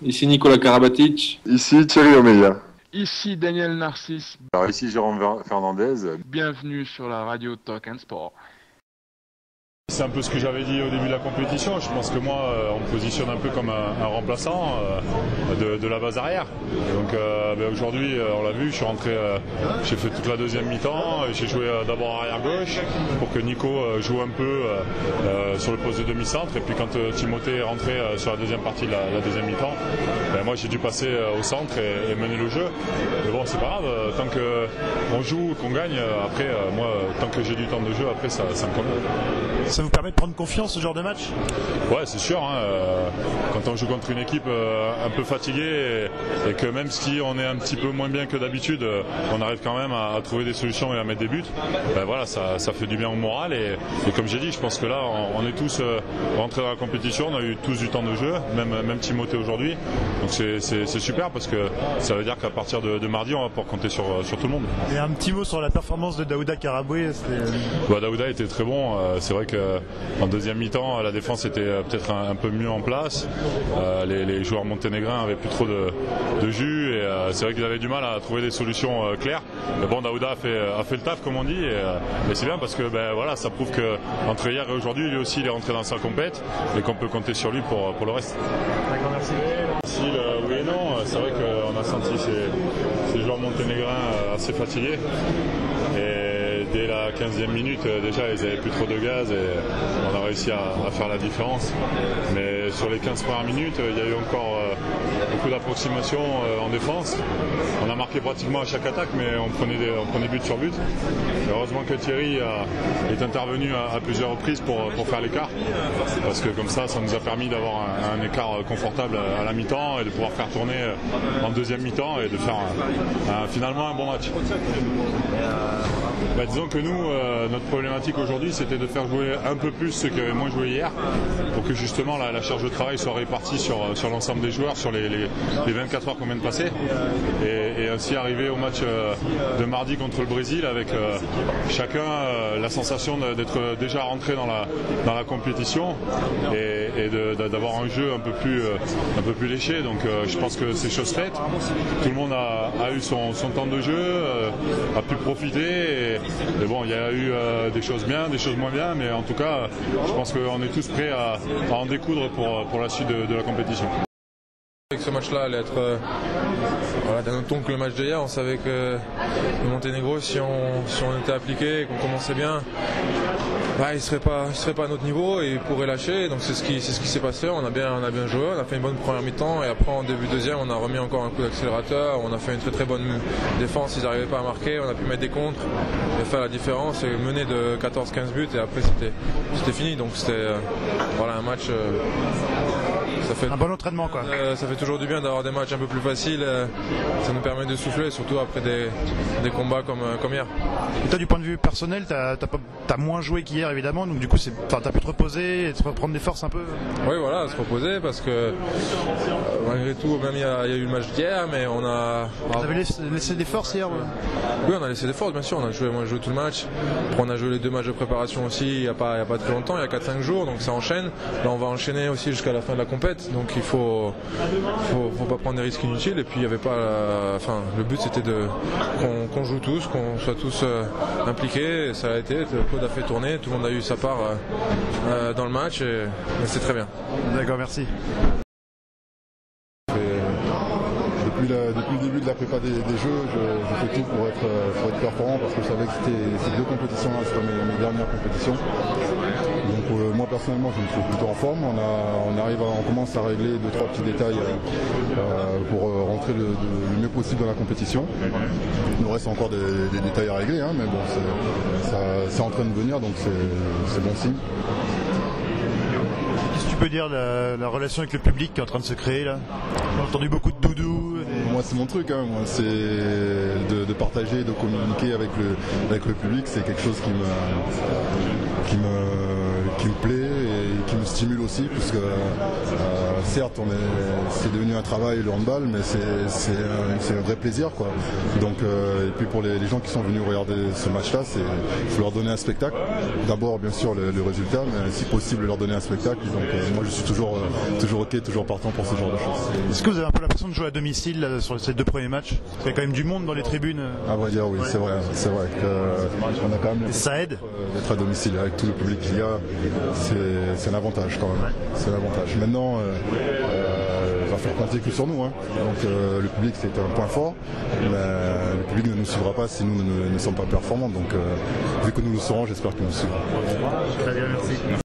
Ici Nicolas Karabatic. Ici Thierry Omeya. Ici Daniel Narcisse. Alors ici Jérôme Fernandez. Bienvenue sur la radio Talk and Sport. C'est un peu ce que j'avais dit au début de la compétition. Je pense que moi, on me positionne un peu comme un remplaçant de la base arrière. Donc aujourd'hui, on l'a vu, je suis rentré, j'ai fait toute la deuxième mi-temps. J'ai joué d'abord arrière gauche pour que Nico joue un peu sur le poste de demi-centre. Et puis quand Timothée est rentré sur la deuxième partie de la deuxième mi-temps, moi j'ai dû passer au centre et mener le jeu. Mais bon, c'est pas grave, tant qu'on joue, qu'on gagne, après, moi, tant que j'ai du temps de jeu, après ça me convient. Ça vous permet de prendre confiance ce genre de match? Ouais, c'est sûr. Quand on joue contre une équipe un peu fatiguée et que même si on est un petit peu moins bien que d'habitude, on arrive quand même à trouver des solutions et à mettre des buts. Voilà, ça fait du bien au moral. Et comme j'ai dit, je pense que là, on est tous rentrés dans la compétition. On a eu tous du temps de jeu, même Timothée aujourd'hui. Donc c'est super parce que ça veut dire qu'à partir de mardi, on va pouvoir compter sur tout le monde. Et un petit mot sur la performance de Daouda Karaboué. Daouda était très bon. C'est vrai qu'en deuxième mi-temps, la défense était peut-être un peu mieux en place. Les joueurs monténégrins avaient plus trop de jus et c'est vrai qu'ils avaient du mal à trouver des solutions claires. Mais bon, Daouda a fait le taf, comme on dit, et c'est bien parce que voilà, ça prouve qu'entre hier et aujourd'hui, lui aussi, il est rentré dans sa compète et qu'on peut compter sur lui pour le reste. D'accord, merci. Oui et non, c'est vrai qu'on a senti ces joueurs monténégrins assez fatigués. Et dès la 15e minute, déjà, ils n'avaient plus trop de gaz et on a réussi à faire la différence. Mais sur les 15 premières minutes, il y a eu encore beaucoup d'approximations en défense. On a marqué pratiquement à chaque attaque, mais on prenait but sur but. Heureusement que Thierry est intervenu à plusieurs reprises pour faire l'écart. Parce que comme ça nous a permis d'avoir un écart confortable à la mi-temps et de pouvoir faire tourner en deuxième mi-temps et de faire finalement un bon match. Disons que nous, notre problématique aujourd'hui, c'était de faire jouer un peu plus ceux qui avaient moins joué hier, pour que justement la charge de travail soit répartie sur l'ensemble des joueurs, sur les 24 heures qu'on vient de passer, et ainsi arriver au match de mardi contre le Brésil avec chacun la sensation d'être déjà rentré dans la compétition et d'avoir un jeu un peu plus léché. Donc je pense que c'est chose faite. Tout le monde a eu son temps de jeu, a pu profiter. Et bon, il y a eu des choses bien, des choses moins bien, mais en tout cas, je pense qu'on est tous prêts à en découdre pour la suite de la compétition. Avec ce match-là allait être d'un autre ton que le match d'hier. On savait que le Monténégro, si on était appliqué et qu'on commençait bien, il serait pas à notre niveau et il pourrait lâcher. Donc c'est ce qui s'est passé. On a bien joué, on a fait une bonne première mi-temps et après en début deuxième on a remis encore un coup d'accélérateur. On a fait une très très bonne défense, ils n'arrivaient pas à marquer, on a pu mettre des contres et faire la différence et mener de 14-15 buts et après c'était fini. Donc c'était un match. Ça fait un bon entraînement quoi. Ça fait toujours du bien d'avoir des matchs un peu plus faciles. Ça nous permet de souffler, surtout après des combats comme hier. Et toi, du point de vue personnel, t'as moins joué qu'hier évidemment, donc du coup t'as pu te reposer et te reprendre des forces un peu. Oui, voilà, se reposer parce que malgré tout, même il y a eu le match d'hier, mais on a. Vous avez laissé des forces hier? Oui, on a laissé des forces, bien sûr. Moi j'ai joué tout le match. Après, on a joué les 2 matchs de préparation aussi. Il y a pas très longtemps, il y a 4-5 jours, donc ça enchaîne. Là, on va enchaîner aussi jusqu'à la fin de la compète. Donc il faut pas prendre des risques inutiles et puis il y avait pas le but c'était qu'on joue tous, qu'on soit tous impliqués et ça a été, Claude a fait tourner, tout le monde a eu sa part dans le match et c'est très bien. D'accord, merci. Depuis le début de la prépa des jeux, je fais tout pour être performant parce que je savais que ces 2 compétitions-là, c'était mes dernières compétitions. Donc moi personnellement je me trouve plutôt en forme, on commence à régler 2-3 petits détails pour rentrer le mieux possible dans la compétition. Il nous reste encore des détails à régler, mais bon c'est en train de venir donc c'est bon signe. Qu'est-ce que tu peux dire de la relation avec le public qui est en train de se créer là? On a entendu beaucoup de doudou. Moi c'est mon truc, moi c'est de partager, de communiquer avec le public, c'est quelque chose qui qui me plaît et qui me stimule aussi, puisque certes c'est devenu un travail le handball, mais c'est un vrai plaisir, quoi. Donc, et puis pour les gens qui sont venus regarder ce match-là, il faut leur donner un spectacle. D'abord bien sûr le résultat, mais si possible leur donner un spectacle. Donc moi je suis toujours ok, toujours partant pour ce genre de choses. Est-ce que vous avez un peu l'impression de jouer à domicile là, sur ces 2 premiers matchs? Il y a quand même du monde dans les tribunes. À vrai dire, oui, c'est vrai qu'on a quand même ça aide d'être à domicile avec tout le public qu'il y a. C'est un avantage quand même. C'est un avantage. Maintenant, il va faire compter que sur nous. Hein. Donc le public c'est un point fort, mais le public ne nous suivra pas si nous ne sommes pas performants. Donc vu que nous le serons, j'espère qu'il nous suivra. Très bien, merci.